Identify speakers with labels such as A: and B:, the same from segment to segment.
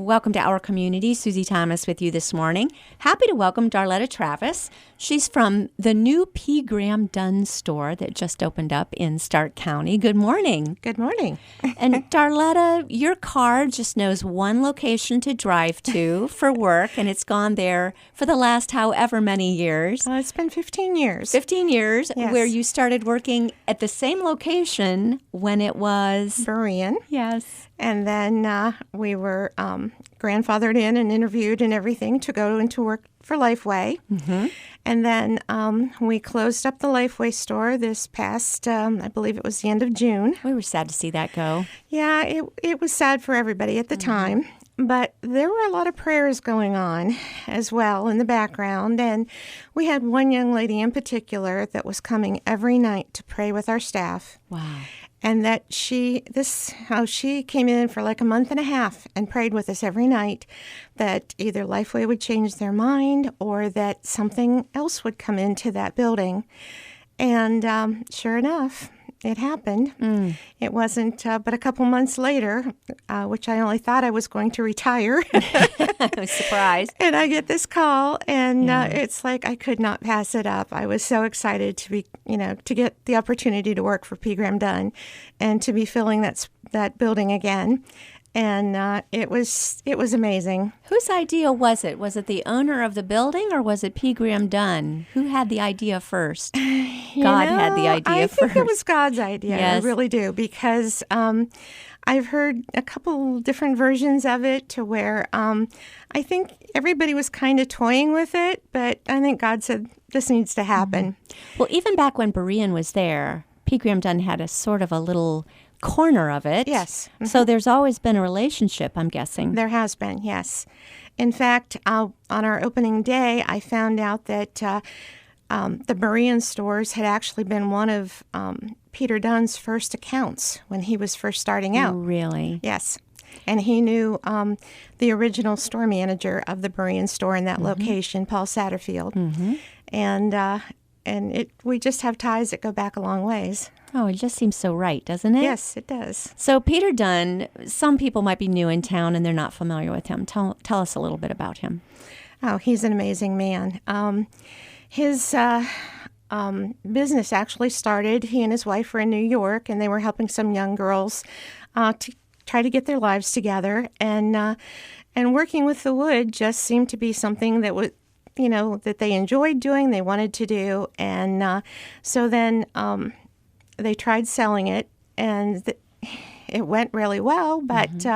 A: Welcome to our community. Susie Thomas with you this morning. Happy to welcome Darletta Travis. She's from the new P. Graham Dunn store that just opened up in Stark County. Good morning.
B: Good morning.
A: And Darletta, your car just knows one location to drive to for work, and it's gone there for the last however many years.
B: It's been 15 years.
A: 15 years,
B: Yes.
A: where you started working at the same location when it was...
B: Berean.
A: Yes.
B: And then we were grandfathered in and interviewed and everything to go into work for Lifeway.
A: Mm-hmm.
B: And then we closed up the Lifeway store this past, I believe it was the end of June.
A: We were sad to see that go.
B: Yeah, it was sad for everybody at the time. But there were a lot of prayers going on as well in the background. And we had one young lady in particular that was coming every night to pray with our staff.
A: Wow.
B: And that she came in for like a month and a half and prayed with us every night that either Lifeway would change their mind or that something else would come into that building. And sure enough, it happened. It wasn't but a couple months later, which I only thought I was going to retire.
A: I was surprised.
B: And I get this call, and it's like I could not pass it up. I was so excited to be, to get the opportunity to work for P. Graham Dunn and to be filling that building again. And it was amazing.
A: Whose idea was it? Was it the owner of the building, or was it P. Graham Dunn? Who had the idea first? God had the idea first.
B: I think it was God's idea.
A: Yes.
B: I really do, because I've heard a couple different versions of it to where I think everybody was kind of toying with it, but I think God said, this needs to happen.
A: Well, even back when Berean was there, P. Graham Dunn had a sort of a little corner of it.
B: Yes.
A: So there's always been a relationship, I'm guessing.
B: There has been, yes. In fact, on our opening day, I found out that the Berean stores had actually been one of Peter Dunn's first accounts when he was first starting out.
A: Really?
B: Yes. And he knew the original store manager of the Berean store in that location, Paul Satterfield. And we just have ties that go back a long ways.
A: Oh, it just seems so right, doesn't it?
B: Yes, it does.
A: So Peter Dunn, some people might be new in town and they're not familiar with him. Tell us a little bit about him.
B: Oh, he's an amazing man. His business actually started, he and his wife were in New York, and they were helping some young girls to try to get their lives together. And working with the wood just seemed to be something that was, that they enjoyed doing, they wanted to do. And so then they tried selling it, and it went really well. But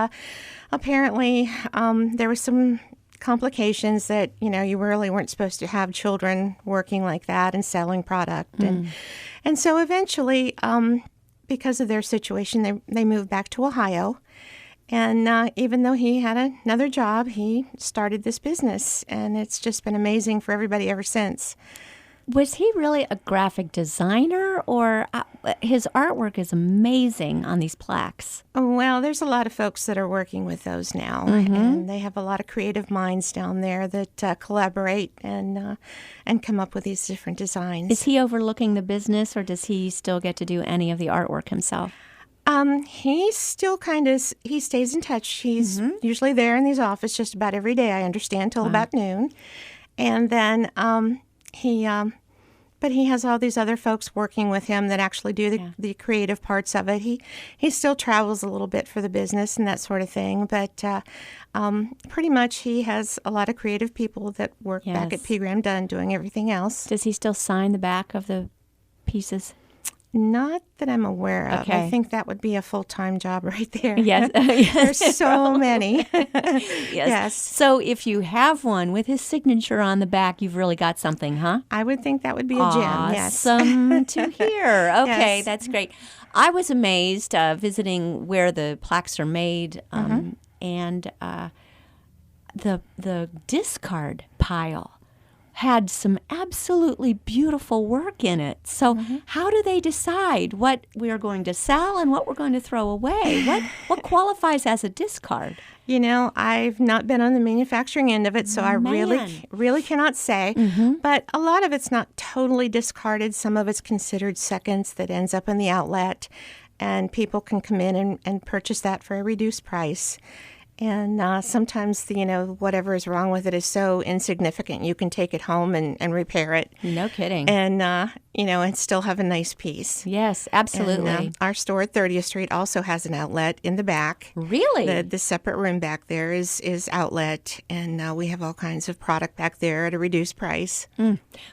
B: apparently there was some complications that, you really weren't supposed to have children working like that and selling product. And so eventually, because of their situation, they moved back to Ohio. And even though he had another job, he started this business. And it's just been amazing for everybody ever since.
A: Was he really a graphic designer, or his artwork is amazing on these plaques?
B: Well, there's a lot of folks that are working with those now, and they have a lot of creative minds down there that collaborate and come up with these different designs.
A: Is he overlooking the business, or does he still get to do any of the artwork himself?
B: He's still he stays in touch. He's usually there in his office just about every day, I understand, till about noon. And then but he has all these other folks working with him that actually do the creative parts of it. He still travels a little bit for the business and that sort of thing, but pretty much he has a lot of creative people that work back at P. Graham Dunn doing everything else.
A: Does he still sign the back of the pieces?
B: Not that I'm aware of.
A: Okay.
B: I think that would be a full-time job right there.
A: Yes.
B: There's so many.
A: Yes. So if you have one with his signature on the back, you've really got something, huh?
B: I would think that would be a gem, yes.
A: Awesome to hear. Okay,
B: Yes.
A: that's great. I was amazed visiting where the plaques are made, and the discard pile had some absolutely beautiful work in it. So how do they decide what we're going to sell and what we're going to throw away? What qualifies as a discard?
B: I've not been on the manufacturing end of it, so I really cannot say. But a lot of it's not totally discarded. Some of it's considered seconds that ends up in the outlet, and people can come in and purchase that for a reduced price. And sometimes, whatever is wrong with it is so insignificant, you can take it home and repair it.
A: No kidding.
B: And, and still have a nice piece.
A: Yes, absolutely.
B: And, our store at 30th Street also has an outlet in the back.
A: Really?
B: The separate room back there is outlet, and we have all kinds of product back there at a reduced price.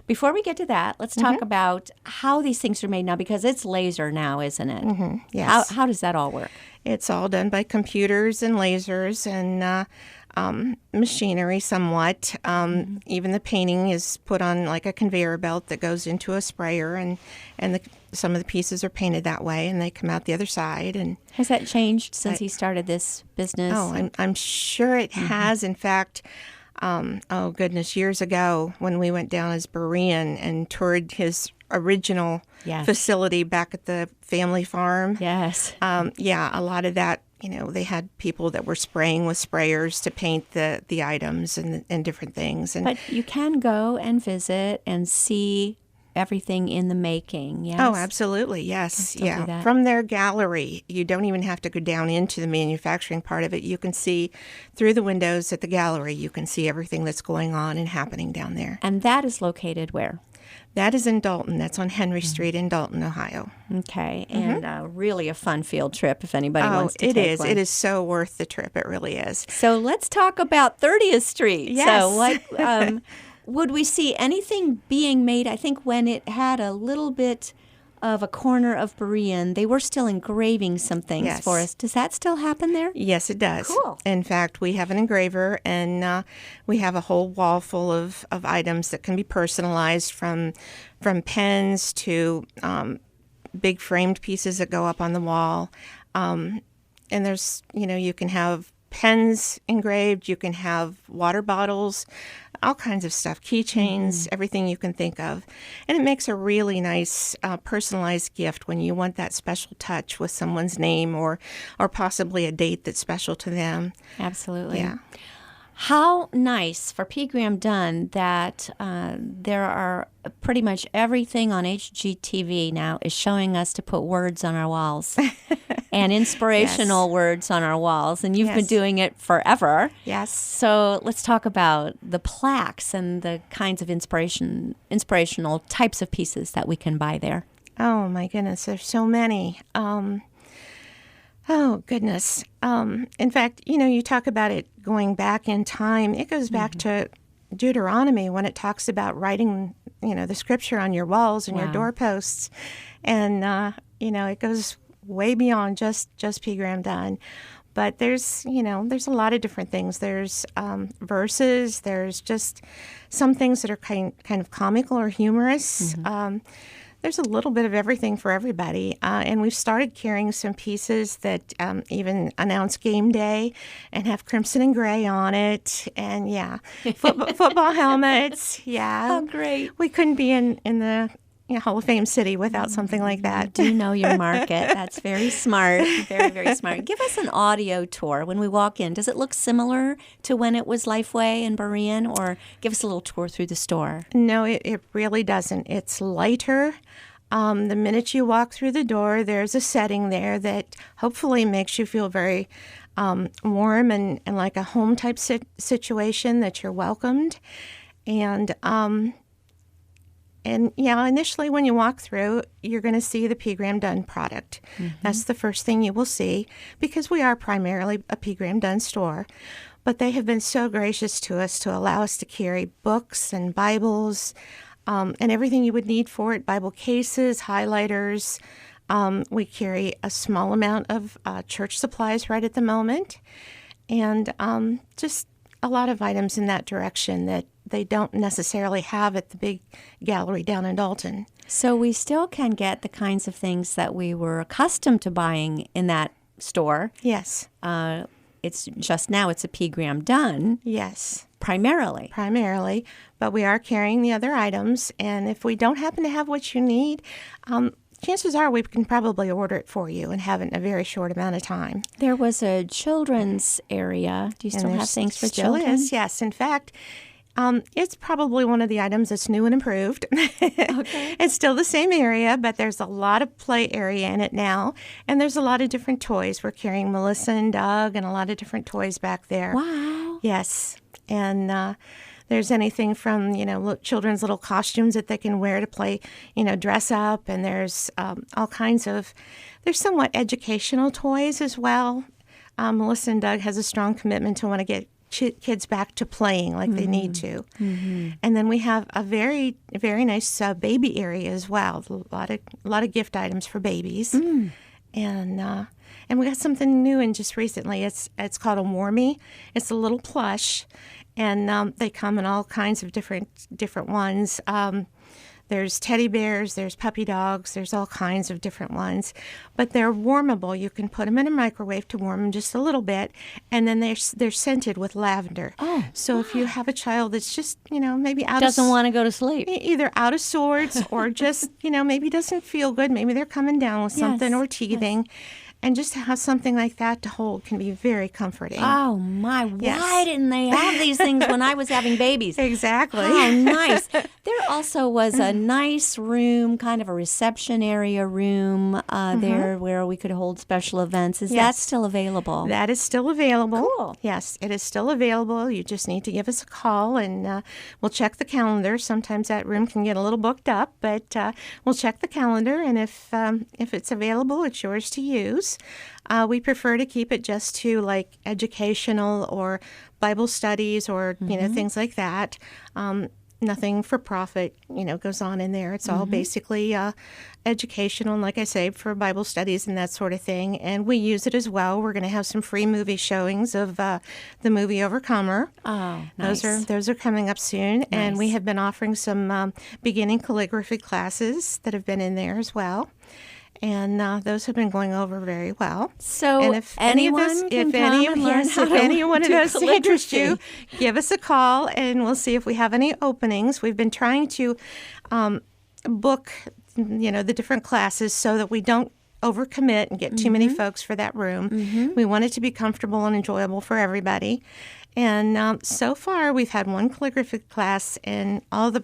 A: Before we get to that, let's talk about how these things are made now, because it's laser now, isn't it?
B: Yes.
A: How does that all work?
B: It's all done by computers and lasers and machinery somewhat. Even the painting is put on like a conveyor belt that goes into a sprayer, and some of the pieces are painted that way, and they come out the other side. And
A: Has that changed since he started this business?
B: oh, I'm sure it has. In fact, oh goodness, years ago when we went down as Berean and toured his original facility back at the family farm.
A: Yes.
B: A lot of that, they had people that were spraying with sprayers to paint the items and different things.
A: But you can go and visit and see everything in the making, yes?
B: Oh, absolutely, yes. Yeah. From their gallery, you don't even have to go down into the manufacturing part of it. You can see through the windows at the gallery, you can see everything that's going on and happening down there.
A: And that is located where?
B: That is in Dalton. That's on Henry Street in Dalton, Ohio.
A: Okay, and really a fun field trip if anybody wants to take one.
B: It is so worth the trip. It really is.
A: So let's talk about 30th Street.
B: Yes.
A: So what would we see anything being made? I think when it had a little bit of a corner of Berean, they were still engraving some things for us. Does that still happen there?
B: Yes, it does.
A: Cool.
B: In fact, we have an engraver, and we have a whole wall full of items that can be personalized, from pens to big framed pieces that go up on the wall. And there's, you can have pens engraved, you can have water bottles, all kinds of stuff, keychains, everything you can think of. And it makes a really nice personalized gift when you want that special touch with someone's name or possibly a date that's special to them.
A: Absolutely.
B: Yeah.
A: How nice for P. Graham Dunn that there are pretty much everything on HGTV now is showing us to put words on our walls and inspirational words on our walls. And you've been doing it forever.
B: Yes.
A: So let's talk about the plaques and the kinds of inspirational types of pieces that we can buy there.
B: Oh, my goodness. There's so many. Oh, goodness. In fact, you talk about it going back in time. It goes back to Deuteronomy when it talks about writing, the scripture on your walls and your doorposts. And, it goes way beyond just P. Graham Dunn. But there's a lot of different things. There's verses. There's just some things that are kind of comical or humorous. There's a little bit of everything for everybody. And we've started carrying some pieces that even announce game day and have crimson and gray on it. And, football helmets. Yeah.
A: Oh, great.
B: We couldn't be in the Hall of Fame city without something like that.
A: You do know your market. That's very smart. Very, very smart. Give us an audio tour when we walk in. Does it look similar to when it was Lifeway and Berean, or give us a little tour through the store?
B: No, it really doesn't. It's lighter. The minute you walk through the door, there's a setting there that hopefully makes you feel very warm and like a home type situation, that you're welcomed. And initially when you walk through, you're going to see the P. Graham Dunn product. That's the first thing you will see, because we are primarily a P. Graham Dunn store. But they have been so gracious to us to allow us to carry books and Bibles and everything you would need for it, Bible cases, highlighters. We carry a small amount of church supplies right at the moment, and just a lot of items in that direction that they don't necessarily have at the big gallery down in Dalton.
A: So we still can get the kinds of things that we were accustomed to buying in that store.
B: Yes.
A: It's just now it's a P. Graham Dunn.
B: Yes.
A: Primarily,
B: but we are carrying the other items, and if we don't happen to have what you need, chances are we can probably order it for you and have it in a very short amount of time.
A: There was a children's area. Do you still have things for children?
B: Still is, yes. In fact, It's probably one of the items that's new and improved.
A: Okay.
B: It's still the same area, but there's a lot of play area in it now, and there's a lot of different toys. We're carrying Melissa and Doug and a lot of different toys back there.
A: Wow.
B: Yes, and there's anything from, children's little costumes that they can wear to play, dress up, and there's all kinds of, there's somewhat educational toys as well. Melissa and Doug has a strong commitment to want to get kids back to playing like they need to. Mm-hmm. And then we have a very, very nice baby area as well. A lot of gift items for babies. And we got something new in just recently. It's called a Warmie. It's a little plush, and they come in all kinds of different ones. There's teddy bears, there's puppy dogs, there's all kinds of different ones. But they're warmable. You can put them in a microwave to warm them just a little bit, and then they're scented with lavender.
A: Oh,
B: so if you have a child that's just, maybe
A: doesn't want to go to sleep,
B: either out of sorts or just, maybe doesn't feel good, maybe they're coming down with something or teething. Yes. And just to have something like that to hold can be very comforting.
A: Oh, my.
B: Yes.
A: Why didn't they have these things when I was having babies?
B: Exactly.
A: Oh, nice. There also was a nice room, kind of a reception area room there where we could hold special events. Is that still available?
B: That is still available.
A: Cool.
B: Yes, it is still available. You just need to give us a call, and we'll check the calendar. Sometimes that room can get a little booked up, but we'll check the calendar, and if it's available, it's yours to use. We prefer to keep it just to like educational or Bible studies or things like that. Nothing for profit, goes on in there. It's all basically educational, and like I say, for Bible studies and that sort of thing. And we use it as well. We're going to have some free movie showings of the movie Overcomer.
A: Oh, nice.
B: Those are coming up soon.
A: Nice.
B: And we have been offering some beginning calligraphy classes that have been in there as well. And those have been going over very well.
A: So,
B: and if any of those interest you, give us a call, and we'll see if we have any openings. We've been trying to book, the different classes so that we don't overcommit and get too many folks for that room. We want it to be comfortable and enjoyable for everybody. And so far, we've had one calligraphy class, and all the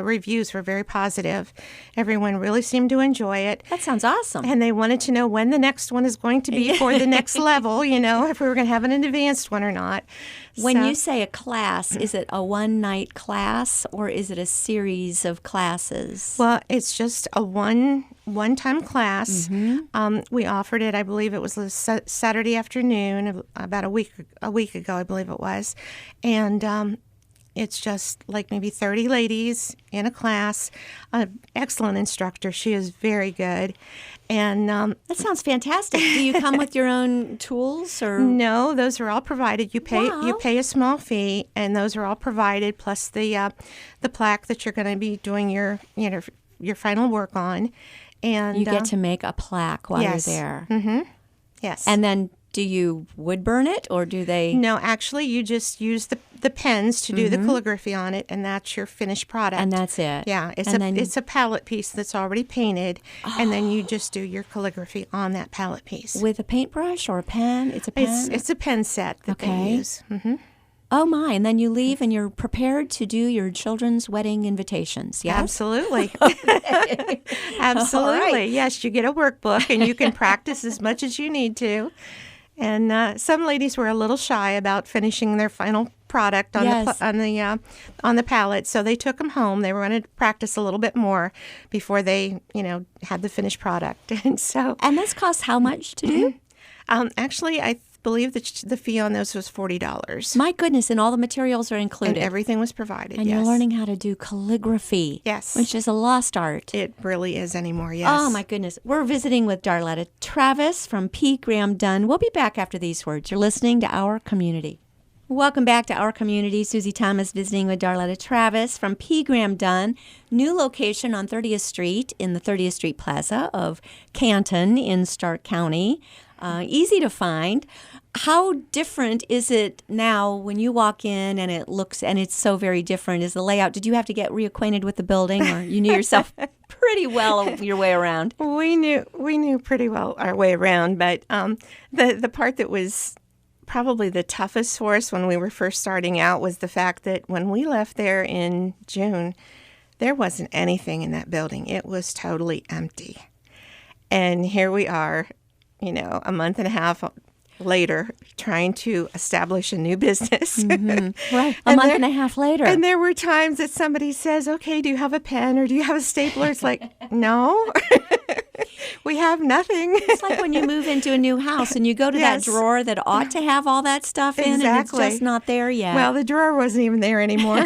B: reviews were very positive. Everyone really seemed to enjoy it.
A: That sounds awesome.
B: And they wanted to know when the next one is going to be for the next level, if we were going to have an advanced one or not.
A: When you say a class, is it a one-night class or is it a series of classes?
B: Well, it's just a one-time class. We offered it, I believe it was a Saturday afternoon, about a week ago, I believe it was. And it's just like maybe 30 ladies in a class. An excellent instructor. She is very good. And
A: that sounds fantastic. Do you come with your own tools, or
B: no? Those are all provided. You pay
A: Wow.
B: you pay a small fee, and those are all provided, plus the plaque that you're going to be doing your final work on. And
A: you get to make a plaque while
B: yes.
A: you're there.
B: Yes.
A: And then do you wood burn it, or do they?
B: No, actually, you just use the pens to do the calligraphy on it, and that's your finished product.
A: And that's it.
B: Yeah, it's a palette piece that's already painted, and then you just do your calligraphy on that palette piece.
A: With a paintbrush or a pen? It's a pen?
B: It's a pen set that they use.
A: Oh, my. And then you leave and you're prepared to do your children's wedding invitations, yes?
B: Absolutely. Absolutely.
A: Right.
B: Yes, you get a workbook, and you can practice as much as you need to. And some ladies were a little shy about finishing their final product on the palette, so they took them home. They were going to practice a little bit more before they, had the finished product. And
A: this costs how much to do?
B: Actually, I believe that the fee on those was $40.
A: My goodness, and all the materials are included.
B: And everything was provided,
A: and
B: yes.
A: you're learning how to do calligraphy.
B: Yes.
A: Which is a lost art.
B: It really is anymore, yes.
A: Oh, my goodness. We're visiting with Darletta Travis from P. Graham Dunn. We'll be back after these words. You're listening to Our Community. Welcome back to Our Community. Susie Thomas visiting with Darletta Travis from P. Graham Dunn. New location on 30th Street in the 30th Street Plaza of Canton in Stark County. Easy to find. How different is it now when you walk in and it's so very different? Is the layout, did you have to get reacquainted with the building, or you knew yourself pretty well your way around?
B: We knew pretty well our way around, but the part that was probably the toughest for us when we were first starting out was the fact that when we left there in June, there wasn't anything in that building. It was totally empty. And here we are, a month and a half later, trying to establish a new business.
A: Mm-hmm. Right, a month and a half later.
B: And there were times that somebody says, okay, do you have a pen or do you have a stapler? It's like, no, we have nothing.
A: It's like when you move into a new house and you go to that drawer that ought to have all that stuff in, and it's just not there yet.
B: Well, the drawer wasn't even there anymore.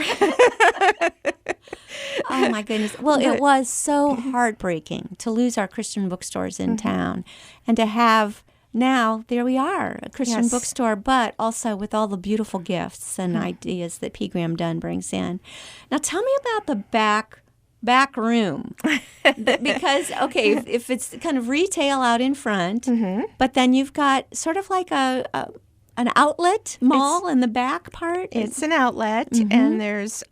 A: Oh, my goodness. Well, it was so heartbreaking to lose our Christian bookstores in town and to have now, there we are, a Christian bookstore, but also with all the beautiful gifts and ideas that P. Graham Dunn brings in. Now, tell me about the back room. Because, okay, if it's kind of retail out in front, but then you've got sort of like an outlet mall in the back part.
B: It's an outlet, and there's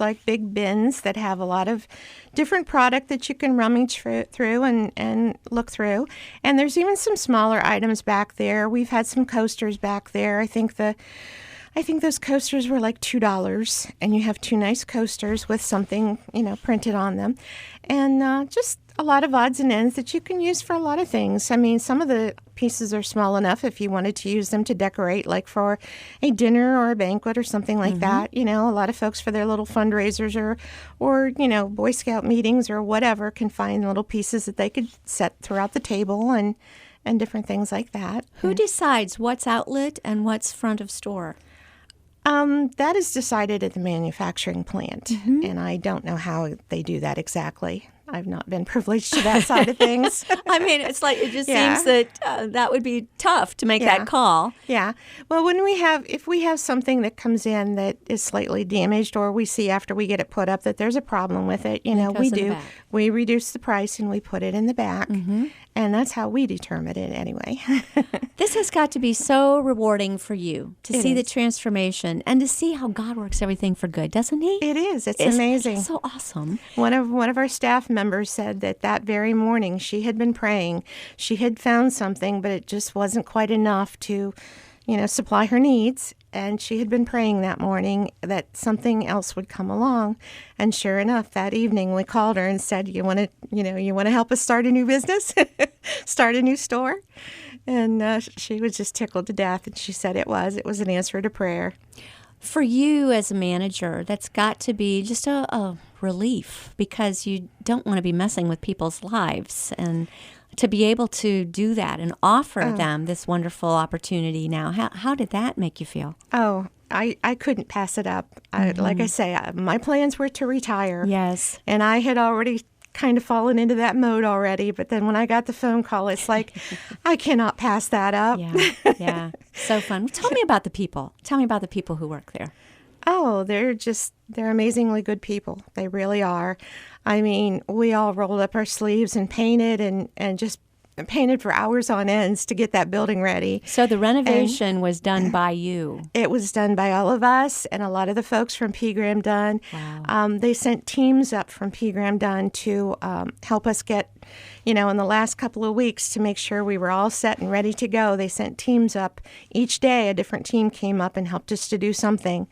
B: like big bins that have a lot of different product that you can rummage through and look through. And there's even some smaller items back there. We've had some coasters back there. I think those coasters were like $2, and you have 2 nice coasters with something, printed on them. And just a lot of odds and ends that you can use for a lot of things. I mean, some of the pieces are small enough if you wanted to use them to decorate, like for a dinner or a banquet or something like that. A lot of folks for their little fundraisers or Boy Scout meetings or whatever can find little pieces that they could set throughout the table and different things like that.
A: Who decides what's outlet and what's front of store?
B: That is decided at the manufacturing plant, and I don't know how they do that exactly. I've not been privileged to that side of things.
A: I mean, it's like, it just seems that that would be tough to make that call.
B: Yeah. Well, if we have something that comes in that is slightly damaged, or we see after we get it put up that there's a problem with it, we reduce the price and we put it in the back. And that's how we determine it anyway.
A: This has got to be so rewarding for you to see the transformation and to see how God works everything for good, doesn't he?
B: It is. It's amazing.
A: It's so awesome.
B: One of our staff members said that very morning she had been praying. She had found something, but it just wasn't quite enough to, supply her needs. And she had been praying that morning that something else would come along. And sure enough, that evening we called her and said, you want to help us start a new business, start a new store? And she was just tickled to death. And she said it was an answer to prayer.
A: For you as a manager, that's got to be just a relief, because you don't want to be messing with people's lives, and to be able to do that and offer them this wonderful opportunity now. How did that make you feel?
B: Oh, I couldn't pass it up. Like I say, my plans were to retire.
A: Yes.
B: And I had already kind of fallen into that mode already. But then when I got the phone call, it's like, I cannot pass that up.
A: Yeah. So fun. Tell me about the people. Tell me about the people who work there.
B: Oh, they're amazingly good people. They really are. I mean, we all rolled up our sleeves and painted and just painted for hours on ends to get that building ready.
A: So the renovation was done by you.
B: It was done by all of us and a lot of the folks from P. Graham Dunn.
A: Wow.
B: They sent teams up from P. Graham Dunn to help us get, in the last couple of weeks to make sure we were all set and ready to go. They sent teams up. Each day a different team came up and helped us to do something.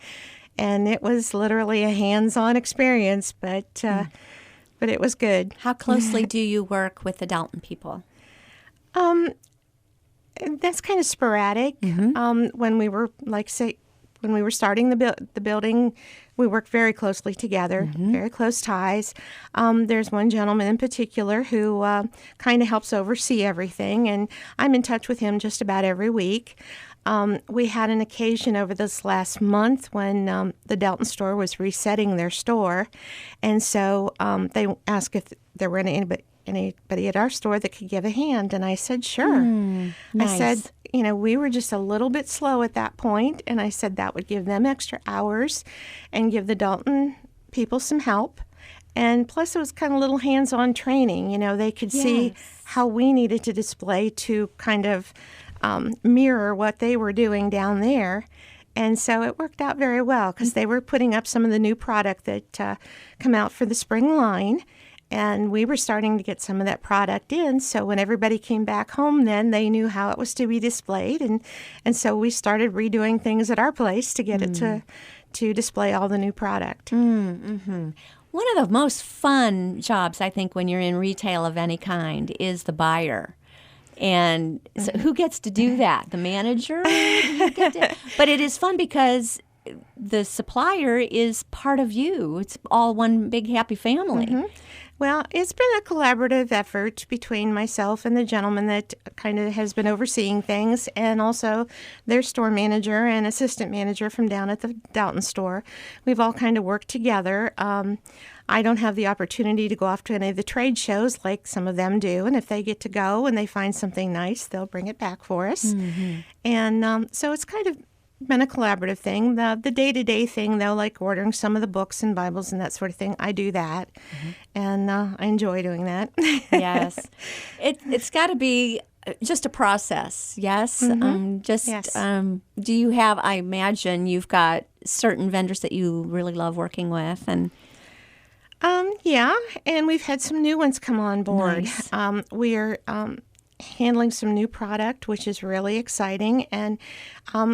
B: And it was literally a hands-on experience, but it was good.
A: How closely do you work with the Dalton people?
B: That's kind of sporadic. When we were, when we were starting the building, we worked very closely together, very close ties. There's one gentleman in particular who kind of helps oversee everything, and I'm in touch with him just about every week. We had an occasion over this last month when the Dalton store was resetting their store, and so they asked if there were anybody at our store that could give a hand, and I said, sure.
A: Nice.
B: I said, we were just a little bit slow at that point, and I said that would give them extra hours and give the Dalton people some help. And plus, it was kind of a little hands-on training. They could see how we needed to display to kind of mirror what they were doing down there. And so it worked out very well because they were putting up some of the new product that come out for the spring line. And we were starting to get some of that product in. So when everybody came back home, then they knew how it was to be displayed. And so we started redoing things at our place to get it to display all the new product.
A: One of the most fun jobs, I think, when you're in retail of any kind is the buyer. And so who gets to do that? The manager? But it is fun because the supplier is part of you. It's all one big happy family.
B: Well, it's been a collaborative effort between myself and the gentleman that kind of has been overseeing things, and also their store manager and assistant manager from down at the Dalton store. We've all kind of worked together. I don't have the opportunity to go off to any of the trade shows like some of them do, and if they get to go and they find something nice, they'll bring it back for us. And so it's kind of been a collaborative thing. The day-to-day thing, though, like ordering some of the books and Bibles and that sort of thing, I do that, and I enjoy doing that.
A: Yes. It's got to be just a process, yes?
B: Yes.
A: Do you have, I imagine, you've got certain vendors that you really love working with, and
B: Yeah, and we've had some new ones come on board.
A: Nice.
B: We are handling some new product, which is really exciting. And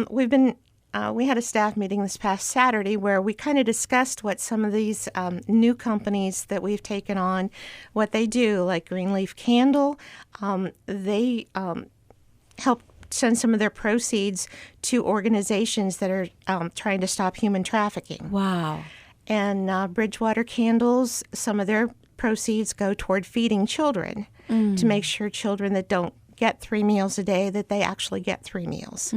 B: we had a staff meeting this past Saturday where we kind of discussed what some of these new companies that we've taken on, what they do, like Greenleaf Candle. They help send some of their proceeds to organizations that are trying to stop human trafficking.
A: wow.
B: And Bridgewater Candles, some of their proceeds go toward feeding children to make sure children that don't get 3 meals a day, that they actually get 3 meals.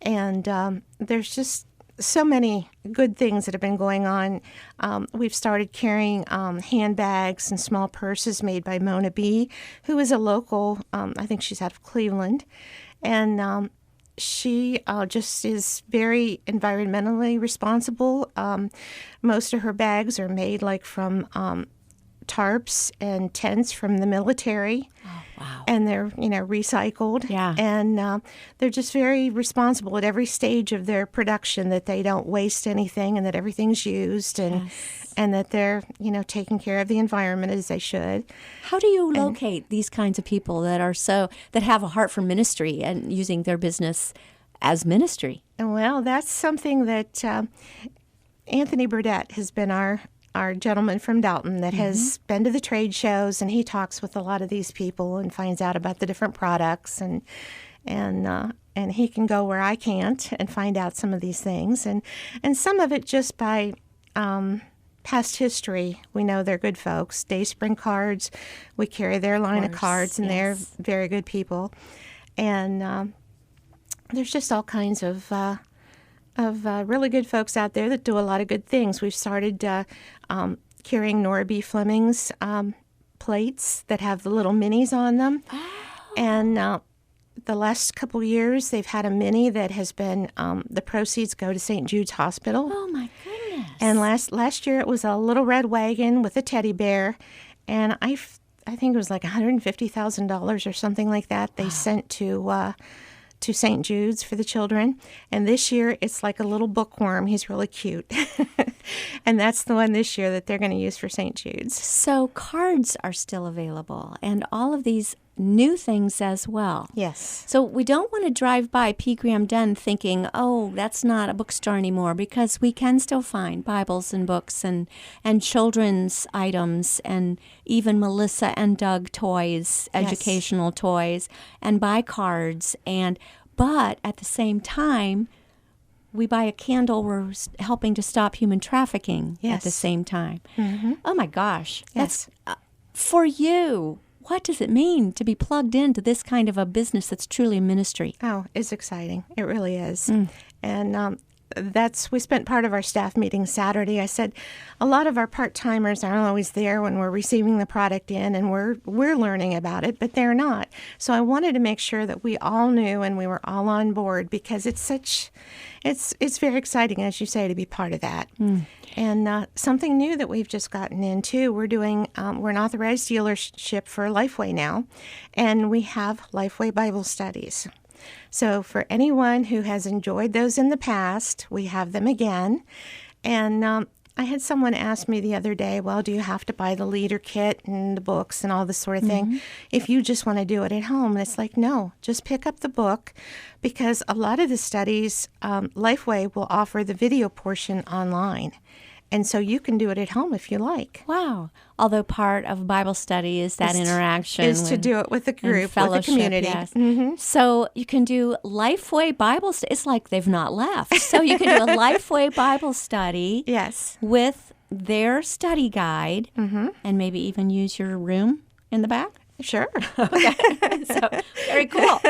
B: And there's just so many good things that have been going on. We've started carrying handbags and small purses made by Mona B., who is a local, I think she's out of Cleveland. And she just is very environmentally responsible. Most of her bags are made like from tarps and tents from the military.
A: Oh, wow.
B: And they're, recycled.
A: Yeah.
B: And they're just very responsible at every stage of their production, that they don't waste anything and that everything's used, and and that they're, taking care of the environment as they should.
A: How do you locate these kinds of people that have a heart for ministry and using their business as ministry?
B: Well, that's something that Anthony Burdett has been our gentleman from Dalton that has been to the trade shows, and he talks with a lot of these people and finds out about the different products, and he can go where I can't and find out some of these things, and some of it just by past history. We know they're good folks. Dayspring Cards, we carry their line of cards, and they're very good people, and there's just all kinds of really good folks out there that do a lot of good things. We've started carrying Nora B. Fleming's plates that have the little minis on them. Oh. And the last couple years, they've had a mini that has been, the proceeds go to St. Jude's Hospital.
A: Oh, my goodness.
B: And last year, it was a little red wagon with a teddy bear. And I think it was like $150,000 or something like that they sent to St. Jude's for the children. And this year, it's like a little bookworm. He's really cute. And that's the one this year that they're going to use for St. Jude's.
A: So cards are still available, and all of these new things as well.
B: Yes.
A: So we don't want to drive by P. Graham Dunn thinking, oh, that's not a bookstore anymore, because we can still find Bibles and books and children's items, and even Melissa and Doug toys, educational toys, and buy cards. But at the same time, we buy a candle, we're helping to stop human trafficking at the same time. Mm-hmm. Oh, my gosh.
B: Yes.
A: For you, what does it mean to be plugged into this kind of a business that's truly a ministry?
B: Oh, it's exciting. It really is. And we spent part of our staff meeting Saturday. I said a lot of our part-timers aren't always there when we're receiving the product in, and we're learning about it, but they're not. So I wanted to make sure that we all knew and we were all on board, because it's very exciting, as you say, to be part of that. And something new that we've just gotten into, we're an authorized dealership for Lifeway now, and we have Lifeway Bible studies. So for anyone who has enjoyed those in the past, we have them again. And I had someone ask me the other day, well, do you have to buy the leader kit and the books and all this sort of thing if you just want to do it at home? And it's like, no, just pick up the book, because a lot of the studies, Lifeway will offer the video portion online. And so you can do it at home if you like.
A: Wow. Although part of Bible study is that interaction.
B: Is to do it with a group, with a community.
A: Yes. So you can do Lifeway Bible study. It's like they've not left. So you can do a Lifeway Bible study
B: Yes.
A: with their study guide and maybe even use your room in the back.
B: Sure.
A: So very cool.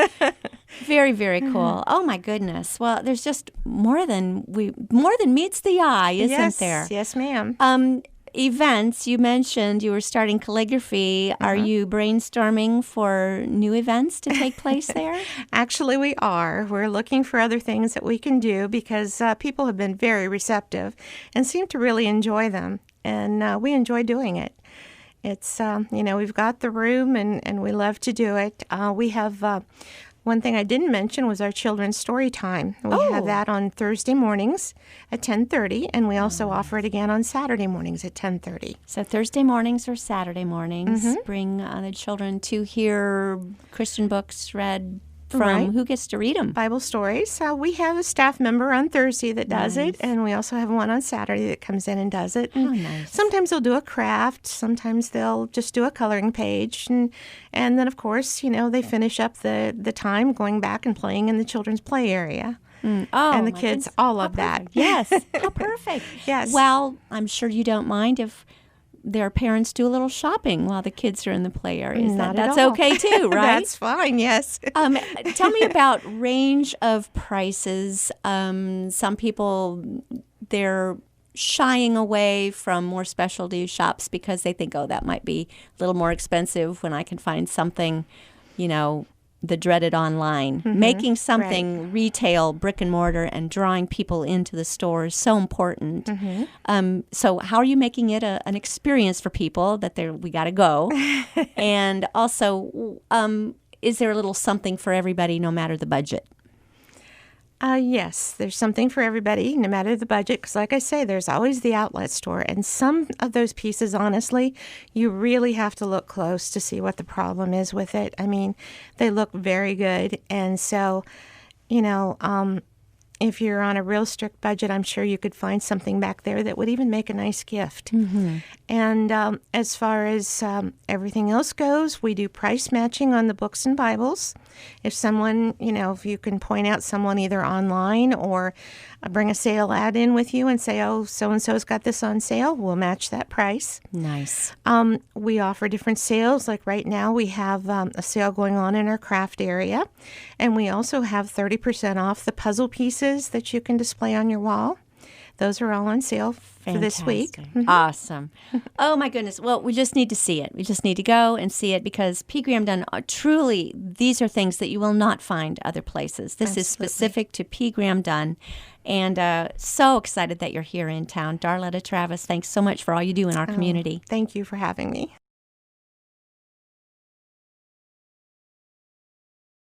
A: Very, very cool. Oh my goodness. Well, there's just more than meets the eye, isn't there?
B: Yes, ma'am.
A: Events, you mentioned you were starting calligraphy. Are you brainstorming for new events to take place there?
B: Actually, we are. We're looking for other things that we can do, because people have been very receptive and seem to really enjoy them. And we enjoy doing it. It's, we've got the room and we love to do it. We have one thing I didn't mention was our children's story time. We have that on Thursday mornings at 10:30, and we also offer it again on Saturday mornings at 10:30.
A: So Thursday mornings or Saturday mornings, bring the children to hear Christian books read from who gets to read them?
B: Bible stories. We have a staff member on Thursday that does it, and we also have one on Saturday that comes in and does it. And
A: nice.
B: Sometimes they'll do a craft. Sometimes they'll just do a coloring page. And then, of course, they finish up the time going back and playing in the children's play area.
A: Oh,
B: and the kids all love that.
A: Yes. How perfect.
B: Yes.
A: Well, I'm sure you don't mind if their parents do a little shopping while the kids are in the play areas. That's okay too, right?
B: That's fine, yes.
A: Tell me about range of prices. Some people, they're shying away from more specialty shops because they think, oh, that might be a little more expensive when I can find something, the dreaded online. Making something retail, brick and mortar, and drawing people into the store is so important. So how are you making it an experience for people that we got to go? And also, is there a little something for everybody no matter the budget?
B: Yes, there's something for everybody, no matter the budget, because like I say, there's always the outlet store. And some of those pieces, honestly, you really have to look close to see what the problem is with it. I mean, they look very good. And so, if you're on a real strict budget, I'm sure you could find something back there that would even make a nice gift. And as far as everything else goes, we do price matching on the books and Bibles. If someone, if you can point out someone either online or bring a sale ad in with you and say, oh, so-and-so's got this on sale, we'll match that price.
A: Nice.
B: We offer different sales. Like right now, we have a sale going on in our craft area. And we also have 30% off the puzzle pieces that you can display on your wall. Those are all on sale for this week.
A: Awesome. Oh, my goodness. Well, we just need to see it. We just need to go and see it, because P. Graham Dunn, truly, these are things that you will not find other places. This is specific to P. Graham Dunn. And so excited that you're here in town. Darletta Travis, thanks so much for all you do in our community.
B: Thank you for having me.